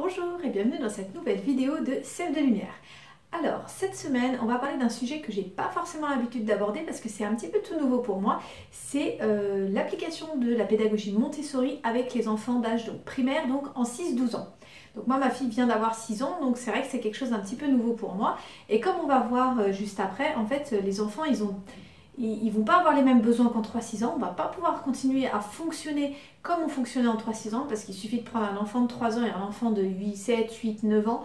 Bonjour et bienvenue dans cette nouvelle vidéo de Sève de Lumière. Alors, cette semaine, on va parler d'un sujet que j'ai pas forcément l'habitude d'aborder parce que c'est un petit peu tout nouveau pour moi. C'est l'application de la pédagogie Montessori avec les enfants d'âge primaire, donc en 6-12 ans. Donc moi, ma fille vient d'avoir 6 ans, donc c'est vrai que c'est quelque chose d'un petit peu nouveau pour moi. Et comme on va voir juste après, en fait, les enfants, ils vont pas avoir les mêmes besoins qu'en 3-6 ans, on va pas pouvoir continuer à fonctionner comme on fonctionnait en 3-6 ans, parce qu'il suffit de prendre un enfant de 3 ans et un enfant de 8, 7, 8, 9 ans,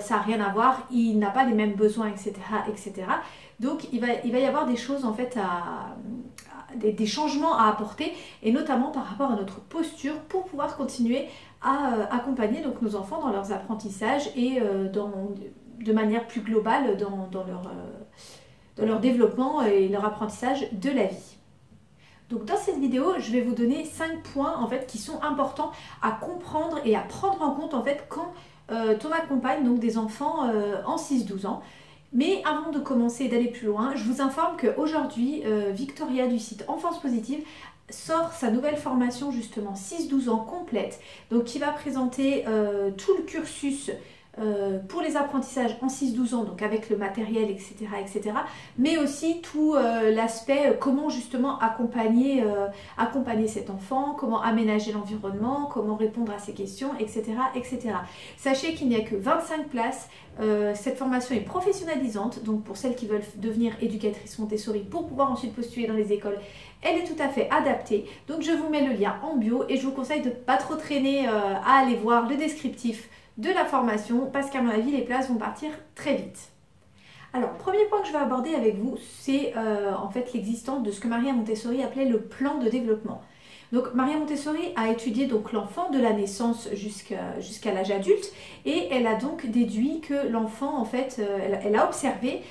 ça n'a rien à voir, il n'a pas les mêmes besoins, etc. etc. Donc il va y avoir des choses en fait, des changements à apporter, et notamment par rapport à notre posture pour pouvoir continuer à accompagner donc, nos enfants dans leurs apprentissages et de manière plus globale dans leur développement et leur apprentissage de la vie. Donc dans cette vidéo, je vais vous donner 5 points en fait qui sont importants à comprendre et à prendre en compte en fait quand on accompagne donc des enfants en 6-12 ans. Mais avant de commencer et d'aller plus loin, je vous informe qu'aujourd'hui, Victoria du site Enfance Positive sort sa nouvelle formation justement 6-12 ans complète, donc qui va présenter tout le cursus pour les apprentissages en 6-12 ans, donc avec le matériel, etc. etc. mais aussi tout l'aspect comment justement accompagner cet enfant, comment aménager l'environnement, comment répondre à ses questions, etc. etc. Sachez qu'il n'y a que 25 places. Cette formation est professionnalisante, donc pour celles qui veulent devenir éducatrices Montessori pour pouvoir ensuite postuler dans les écoles, elle est tout à fait adaptée. Donc je vous mets le lien en bio et je vous conseille de ne pas trop traîner à aller voir le descriptif de la formation parce qu'à mon avis les places vont partir très vite. Alors le premier point que je vais aborder avec vous, c'est en fait l'existence de ce que Maria Montessori appelait le plan de développement. Donc Maria Montessori a étudié donc l'enfant de la naissance jusqu'à l'âge adulte, et elle a donc déduit que l'enfant en fait, elle a observé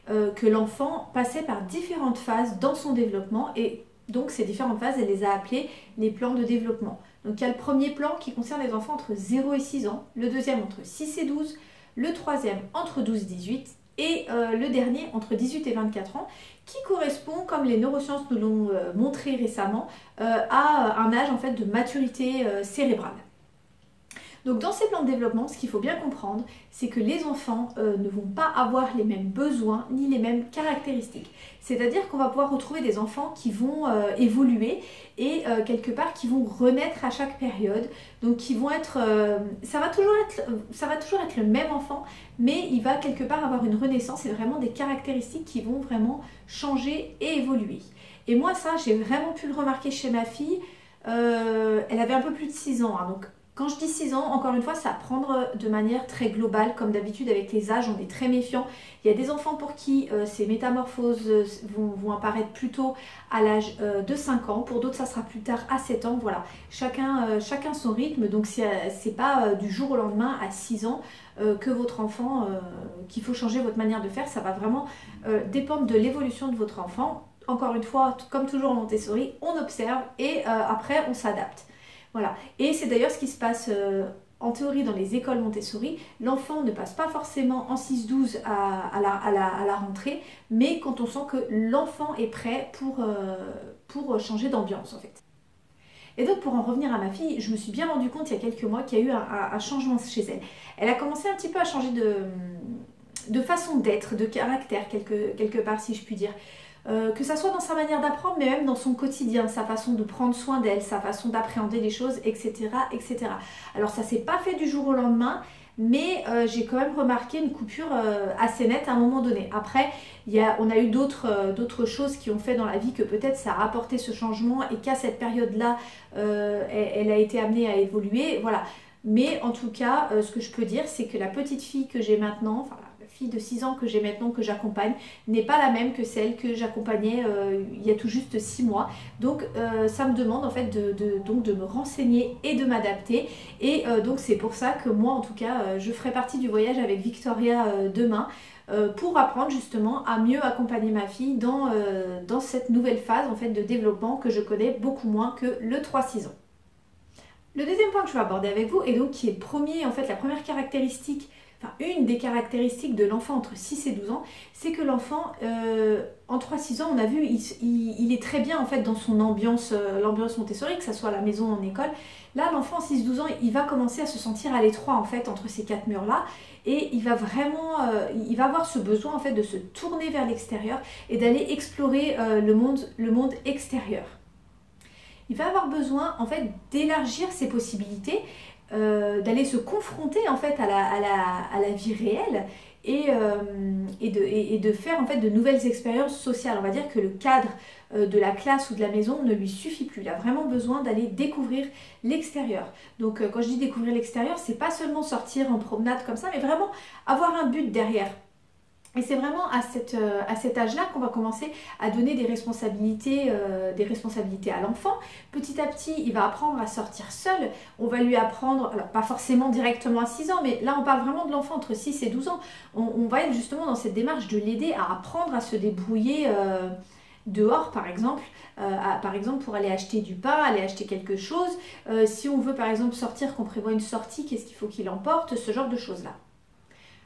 que l'enfant passait par différentes phases dans son développement, et donc ces différentes phases elle les a appelées les plans de développement. Donc il y a le premier plan qui concerne les enfants entre 0 et 6 ans, le deuxième entre 6 et 12, le troisième entre 12 et 18 et le dernier entre 18 et 24 ans, qui correspond, comme les neurosciences nous l'ont montré récemment, à un âge en fait de maturité cérébrale. Donc dans ces plans de développement, ce qu'il faut bien comprendre, c'est que les enfants ne vont pas avoir les mêmes besoins ni les mêmes caractéristiques. C'est-à-dire qu'on va pouvoir retrouver des enfants qui vont évoluer et quelque part qui vont renaître à chaque période. Donc qui vont être, ça va toujours être le même enfant, mais il va quelque part avoir une renaissance et vraiment des caractéristiques qui vont vraiment changer et évoluer. Et moi ça, j'ai vraiment pu le remarquer chez ma fille. Elle avait un peu plus de 6 ans, hein, donc quand je dis 6 ans, encore une fois, ça va prendre de manière très globale. Comme d'habitude avec les âges, on est très méfiant. Il y a des enfants pour qui ces métamorphoses vont apparaître plutôt à l'âge de 5 ans. Pour d'autres, ça sera plus tard à 7 ans. Voilà, chacun son rythme. Donc c'est pas du jour au lendemain à 6 ans que votre enfant, qu'il faut changer votre manière de faire. Ça va vraiment dépendre de l'évolution de votre enfant. Encore une fois, comme toujours en Montessori, on observe et après on s'adapte. Voilà, et c'est d'ailleurs ce qui se passe en théorie dans les écoles Montessori. L'enfant ne passe pas forcément en 6-12 à la rentrée, mais quand on sent que l'enfant est prêt pour changer d'ambiance en fait. Et donc pour en revenir à ma fille, je me suis bien rendu compte il y a quelques mois qu'il y a eu un changement chez elle. Elle a commencé un petit peu à changer de façon d'être, de caractère quelque part si je puis dire. Que ça soit dans sa manière d'apprendre, mais même dans son quotidien, sa façon de prendre soin d'elle, sa façon d'appréhender les choses, etc. etc. Alors ça s'est pas fait du jour au lendemain, mais j'ai quand même remarqué une coupure assez nette à un moment donné. Après, on a eu d'autres choses qui ont fait dans la vie que peut-être ça a apporté ce changement et qu'à cette période-là, elle a été amenée à évoluer. Voilà. Mais en tout cas, ce que je peux dire, c'est que la petite fille que j'ai maintenant, enfin la fille de 6 ans que j'ai maintenant, que j'accompagne, n'est pas la même que celle que j'accompagnais il y a tout juste 6 mois. Donc ça me demande en fait de me renseigner et de m'adapter. Et donc c'est pour ça que moi en tout cas, je ferai partie du voyage avec Victoria demain. Pour apprendre justement à mieux accompagner ma fille dans cette nouvelle phase en fait de développement que je connais beaucoup moins que le 3-6 ans. Le deuxième point que je vais aborder avec vous, et donc qui est le premier, en fait, la première caractéristique, enfin une des caractéristiques de l'enfant entre 6 et 12 ans, c'est que l'enfant, en 3-6 ans, on a vu, il est très bien en fait dans son ambiance, l'ambiance Montessori, que ce soit à la maison ou en école. Là, l'enfant en 6-12 ans, il va commencer à se sentir à l'étroit en fait entre ces quatre murs-là, et il va vraiment, il va avoir ce besoin en fait de se tourner vers l'extérieur et d'aller explorer le monde extérieur. Il va avoir besoin en fait d'élargir ses possibilités, d'aller se confronter en fait à la vie réelle et de faire en fait de nouvelles expériences sociales. On va dire que le cadre de la classe ou de la maison ne lui suffit plus. Il a vraiment besoin d'aller découvrir l'extérieur. Donc quand je dis découvrir l'extérieur, c'est pas seulement sortir en promenade comme ça, mais vraiment avoir un but derrière. Et c'est vraiment à cet âge-là qu'on va commencer à donner des responsabilités à l'enfant. Petit à petit, il va apprendre à sortir seul. On va lui apprendre, alors pas forcément directement à 6 ans, mais là on parle vraiment de l'enfant entre 6 et 12 ans. On va être justement dans cette démarche de l'aider à apprendre à se débrouiller dehors par exemple pour aller acheter du pain, aller acheter quelque chose. Si on veut par exemple sortir, qu'on prévoit une sortie, qu'est-ce qu'il faut qu'il emporte, ce genre de choses-là.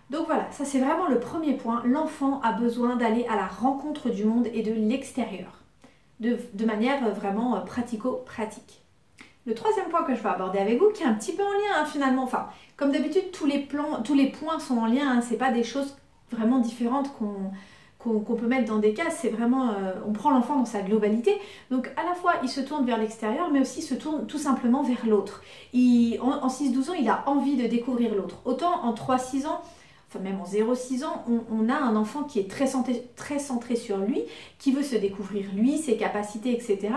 Donc voilà, ça c'est vraiment le premier point. L'enfant a besoin d'aller à la rencontre du monde et de l'extérieur, de manière vraiment pratico-pratique. Le troisième point que je vais aborder avec vous, qui est un petit peu en lien finalement, enfin comme d'habitude tous les points sont en lien, c'est pas des choses vraiment différentes qu'on peut mettre dans des cases, c'est vraiment, on prend l'enfant dans sa globalité. Donc à la fois il se tourne vers l'extérieur, mais aussi il se tourne tout simplement vers l'autre. En 6-12 ans, il a envie de découvrir l'autre. Autant en 3-6 ans, enfin même en 0-6 ans, on a un enfant qui est très centré sur lui, qui veut se découvrir lui, ses capacités, etc.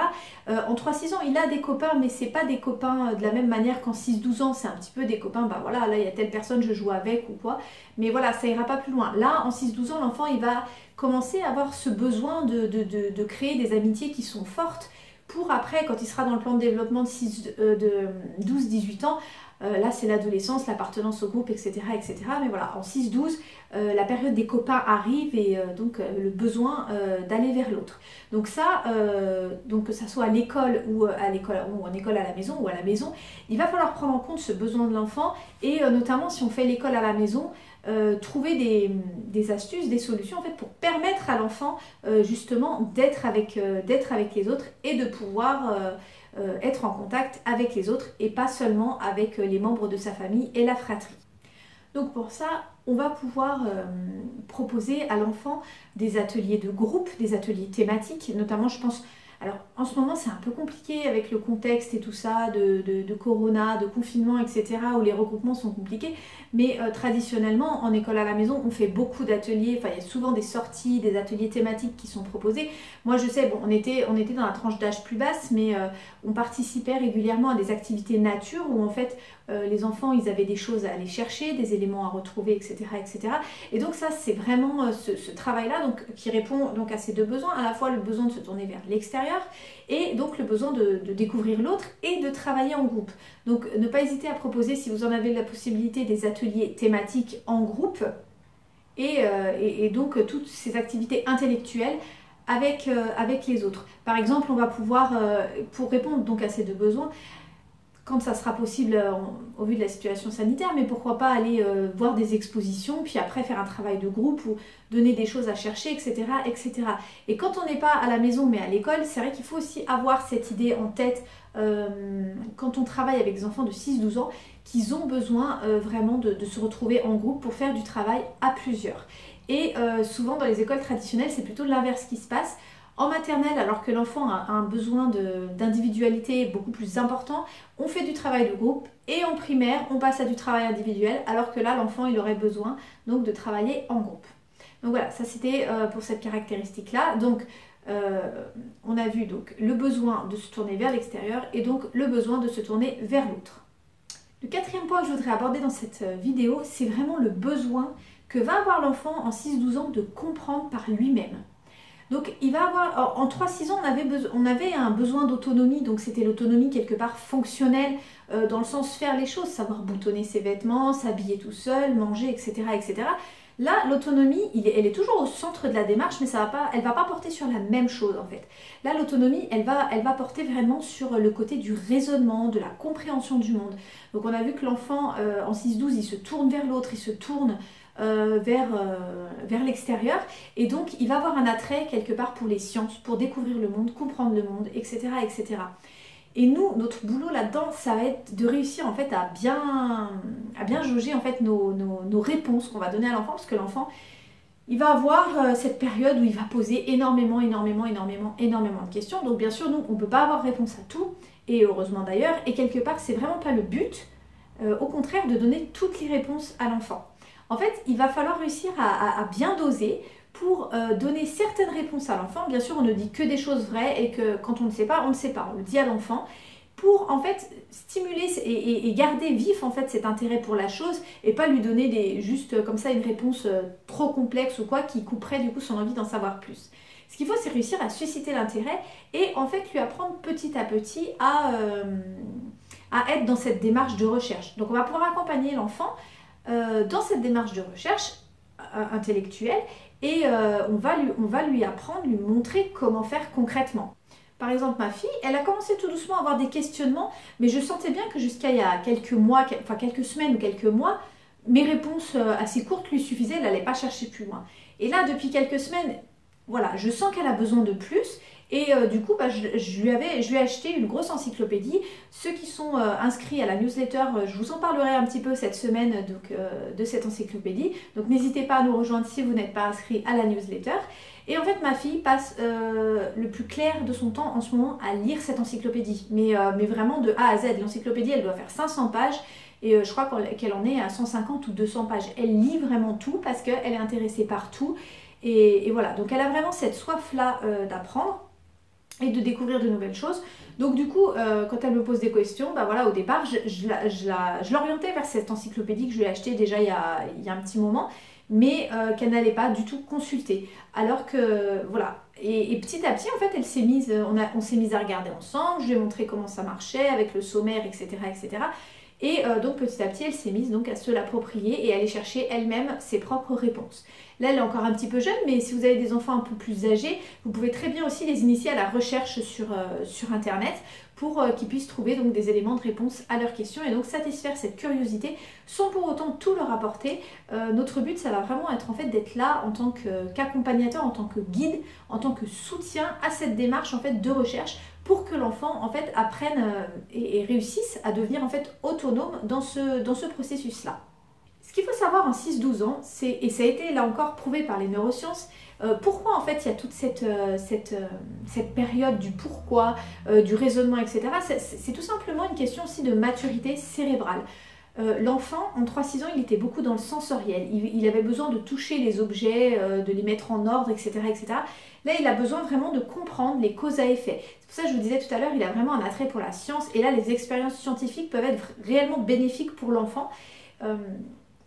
En 3-6 ans, il a des copains, mais c'est pas des copains de la même manière qu'en 6-12 ans, c'est un petit peu des copains, bah voilà, là il y a telle personne, je joue avec ou quoi, mais voilà, ça ira pas plus loin. Là, en 6-12 ans, l'enfant, il va commencer à avoir ce besoin de créer des amitiés qui sont fortes, pour après, quand il sera dans le plan de développement de 12-18 ans, là c'est l'adolescence, l'appartenance au groupe, etc., etc. Mais voilà, en 6-12, la période des copains arrive et donc le besoin d'aller vers l'autre. Donc ça, donc que ça soit à l'école ou en école à la maison ou à la maison, il va falloir prendre en compte ce besoin de l'enfant et notamment si on fait l'école à la maison, trouver des astuces, des solutions en fait pour permettre à l'enfant justement d'être avec les autres et de pouvoir être en contact avec les autres et pas seulement avec les membres de sa famille et la fratrie. Donc pour ça, on va pouvoir proposer à l'enfant des ateliers de groupe, des ateliers thématiques, notamment je pense, alors en ce moment c'est un peu compliqué avec le contexte et tout ça, de corona, de confinement, etc., où les regroupements sont compliqués, mais traditionnellement en école à la maison on fait beaucoup d'ateliers, enfin il y a souvent des sorties, des ateliers thématiques qui sont proposés. Moi je sais, bon on était dans la tranche d'âge plus basse, mais on participait régulièrement à des activités nature où en fait les enfants ils avaient des choses à aller chercher, des éléments à retrouver, etc. etc. Et donc ça c'est vraiment ce travail-là donc, qui répond donc à ces deux besoins, à la fois le besoin de se tourner vers l'extérieur et donc le besoin de découvrir l'autre et de travailler en groupe. Donc ne pas hésiter à proposer, si vous en avez la possibilité, des ateliers thématiques en groupe et donc toutes ces activités intellectuelles avec les autres. Par exemple, on va pouvoir, pour répondre donc à ces deux besoins, quand ça sera possible au vu de la situation sanitaire, mais pourquoi pas aller voir des expositions, puis après faire un travail de groupe ou donner des choses à chercher, etc. etc. Et quand on n'est pas à la maison mais à l'école, c'est vrai qu'il faut aussi avoir cette idée en tête quand on travaille avec des enfants de 6-12 ans, qu'ils ont besoin vraiment de se retrouver en groupe pour faire du travail à plusieurs. Et souvent dans les écoles traditionnelles, c'est plutôt l'inverse qui se passe. En maternelle, alors que l'enfant a un besoin d'individualité beaucoup plus important, on fait du travail de groupe et en primaire, on passe à du travail individuel alors que là, l'enfant, il aurait besoin donc de travailler en groupe. Donc voilà, ça c'était pour cette caractéristique-là. Donc on a vu donc le besoin de se tourner vers l'extérieur et donc le besoin de se tourner vers l'autre. Le quatrième point que je voudrais aborder dans cette vidéo, c'est vraiment le besoin que va avoir l'enfant en 6-12 ans de comprendre par lui-même. Donc il va avoir, en 3-6 ans on avait un besoin d'autonomie, donc c'était l'autonomie quelque part fonctionnelle, dans le sens faire les choses, savoir boutonner ses vêtements, s'habiller tout seul, manger, etc. etc. Là, l'autonomie, elle est toujours au centre de la démarche, mais elle va pas porter sur la même chose en fait. Là, l'autonomie, elle va porter vraiment sur le côté du raisonnement, de la compréhension du monde. Donc on a vu que l'enfant en 6-12, il se tourne vers l'autre, il se tourne vers l'extérieur, et donc il va avoir un attrait quelque part pour les sciences, pour découvrir le monde, comprendre le monde, etc. etc. Et nous, notre boulot là-dedans, ça va être de réussir en fait à bien jauger en fait nos réponses qu'on va donner à l'enfant, parce que l'enfant, il va avoir cette période où il va poser énormément de questions. Donc bien sûr, nous, on ne peut pas avoir réponse à tout, et heureusement d'ailleurs, et quelque part, c'est vraiment pas le but, au contraire, de donner toutes les réponses à l'enfant. En fait, il va falloir réussir à bien doser pour donner certaines réponses à l'enfant. Bien sûr, on ne dit que des choses vraies et que quand on ne sait pas, on ne sait pas. On le dit à l'enfant pour en fait stimuler et garder vif en fait cet intérêt pour la chose et pas lui donner juste comme ça une réponse trop complexe ou quoi qui couperait du coup son envie d'en savoir plus. Ce qu'il faut, c'est réussir à susciter l'intérêt et en fait lui apprendre petit à petit à être dans cette démarche de recherche. Donc on va pouvoir accompagner l'enfant dans cette démarche de recherche intellectuelle et on va lui apprendre, lui montrer comment faire concrètement. Par exemple, ma fille, elle a commencé tout doucement à avoir des questionnements, mais je sentais bien que jusqu'à il y a quelques mois, enfin quelques semaines ou quelques mois, mes réponses assez courtes lui suffisaient, elle n'allait pas chercher plus loin. Et là, depuis quelques semaines, voilà, je sens qu'elle a besoin de plus. Et du coup, je lui ai acheté une grosse encyclopédie. Ceux qui sont inscrits à la newsletter, je vous en parlerai un petit peu cette semaine de cette encyclopédie. Donc n'hésitez pas à nous rejoindre si vous n'êtes pas inscrit à la newsletter. Et en fait, ma fille passe le plus clair de son temps en ce moment à lire cette encyclopédie. Mais vraiment de A à Z. L'encyclopédie, elle doit faire 500 pages. Et je crois qu'elle en est à 150 ou 200 pages. Elle lit vraiment tout parce qu'elle est intéressée par tout. Et voilà, donc elle a vraiment cette soif-là d'apprendre et de découvrir de nouvelles choses. Donc du coup, quand elle me pose des questions, bah voilà, au départ, je l'orientais vers cette encyclopédie que je lui ai achetée déjà il y a un petit moment, mais qu'elle n'allait pas du tout consulter. Alors que, voilà, et petit à petit, en fait, elle s'est mise, on s'est mis à regarder ensemble, je lui ai montré comment ça marchait avec le sommaire, etc., etc. Et donc petit à petit, elle s'est mise donc à se l'approprier et à aller chercher elle-même ses propres réponses. Là, elle est encore un petit peu jeune, mais si vous avez des enfants un peu plus âgés, vous pouvez très bien aussi les initier à la recherche sur Internet pour qu'ils puissent trouver donc des éléments de réponse à leurs questions et donc satisfaire cette curiosité sans pour autant tout leur apporter. Notre but, ça va vraiment être en fait d'être là en tant qu'accompagnateur, en tant que guide, en tant que soutien à cette démarche en fait de recherche pour que l'enfant en fait apprenne et réussisse à devenir en fait autonome dans ce processus-là. Ce qu'il faut savoir en 6-12 ans, et ça a été là encore prouvé par les neurosciences, pourquoi en fait il y a toute cette période du pourquoi, du raisonnement, etc. C'est tout simplement une question aussi de maturité cérébrale. L'enfant, en 3-6 ans, il était beaucoup dans le sensoriel. Il avait besoin de toucher les objets, de les mettre en ordre, etc., etc. Là, il a besoin vraiment de comprendre les causes à effet. C'est pour ça que je vous disais tout à l'heure, il a vraiment un attrait pour la science. Et là, les expériences scientifiques peuvent être réellement bénéfiques pour l'enfant.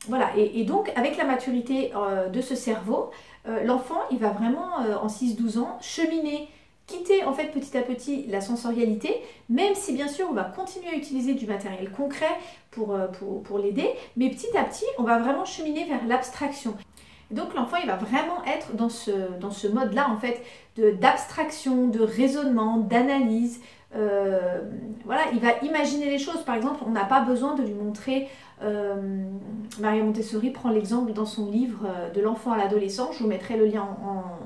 Voilà, et donc avec la maturité de ce cerveau, l'enfant, il va vraiment, en 6-12 ans, cheminer, quitter en fait petit à petit la sensorialité, même si bien sûr on va continuer à utiliser du matériel concret pour l'aider, mais petit à petit, on va vraiment cheminer vers l'abstraction. Donc l'enfant, il va vraiment être dans ce mode-là en fait d'abstraction, de raisonnement, d'analyse. Voilà, il va imaginer les choses. Par exemple, on n'a pas besoin de lui montrer. Maria Montessori prend l'exemple dans son livre de l'enfant à l'adolescent. Je vous mettrai le lien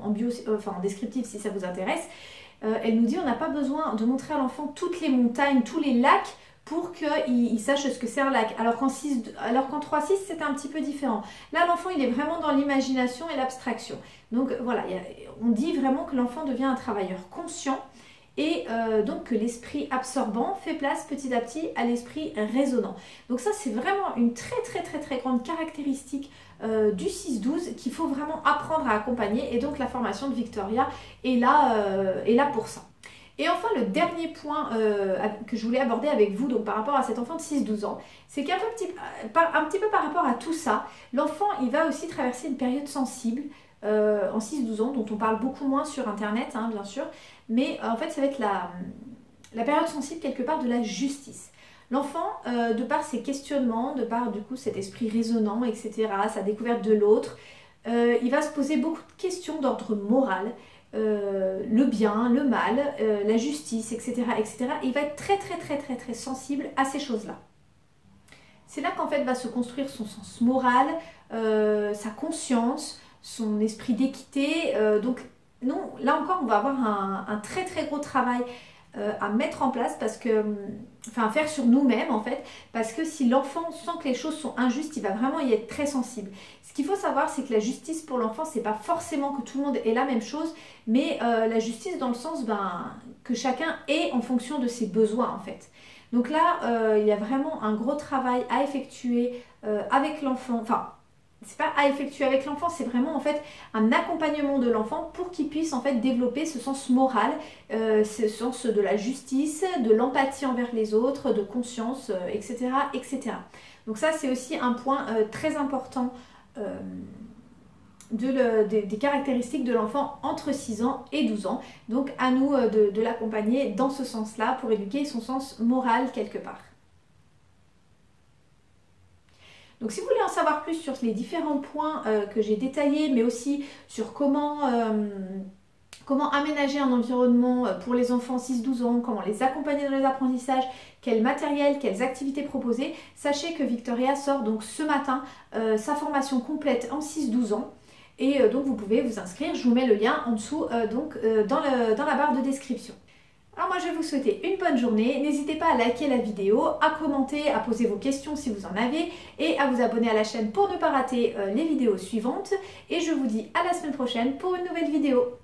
en descriptif si ça vous intéresse. Elle nous dit on n'a pas besoin de montrer à l'enfant toutes les montagnes, tous les lacs pour qu'il sache ce que c'est un lac. Alors qu'en 3-6, c'était un petit peu différent. Là, l'enfant, il est vraiment dans l'imagination et l'abstraction. Donc voilà, on dit vraiment que l'enfant devient un travailleur conscient et donc que l'esprit absorbant fait place petit à petit à l'esprit raisonnant. Donc ça, c'est vraiment une très grande caractéristique du 6-12 qu'il faut vraiment apprendre à accompagner, et donc la formation de Victoria est là pour ça. Et enfin, le dernier point que je voulais aborder avec vous, donc par rapport à cet enfant de 6-12 ans, c'est qu'un petit peu par rapport à tout ça, l'enfant, il va aussi traverser une période sensible en 6-12 ans, dont on parle beaucoup moins sur Internet, hein, bien sûr, mais en fait, ça va être la période sensible quelque part de la justice. L'enfant, de par ses questionnements, de par du coup cet esprit raisonnant, etc., sa découverte de l'autre, il va se poser beaucoup de questions d'ordre moral, le bien, le mal, la justice, etc., etc. Et il va être très sensible à ces choses-là. C'est là qu'en fait va se construire son sens moral, sa conscience, son esprit d'équité. Donc non, là encore, on va avoir un très gros travail à mettre en place parce que, enfin, à faire sur nous-mêmes en fait, parce que si l'enfant sent que les choses sont injustes, il va vraiment y être très sensible. Ce qu'il faut savoir, c'est que la justice pour l'enfant, c'est pas forcément que tout le monde ait la même chose, mais la justice dans le sens que chacun ait en fonction de ses besoins en fait. Donc là, il y a vraiment un gros travail à effectuer avec l'enfant, enfin, c'est pas à effectuer avec l'enfant, c'est vraiment en fait un accompagnement de l'enfant pour qu'il puisse en fait développer ce sens moral, ce sens de la justice, de l'empathie envers les autres, de conscience, etc., etc. Donc ça c'est aussi un point très important des caractéristiques de l'enfant entre 6 ans et 12 ans. Donc à nous de l'accompagner dans ce sens-là pour éduquer son sens moral quelque part. Donc si vous voulez en savoir plus sur les différents points que j'ai détaillés, mais aussi sur comment aménager un environnement pour les enfants 6-12 ans, comment les accompagner dans les apprentissages, quel matériel, quelles activités proposer, sachez que Victoria sort donc ce matin sa formation complète en 6-12 ans. Et donc vous pouvez vous inscrire, je vous mets le lien en dessous dans la barre de description. Alors moi je vais vous souhaiter une bonne journée, n'hésitez pas à liker la vidéo, à commenter, à poser vos questions si vous en avez et à vous abonner à la chaîne pour ne pas rater les vidéos suivantes. Et je vous dis à la semaine prochaine pour une nouvelle vidéo.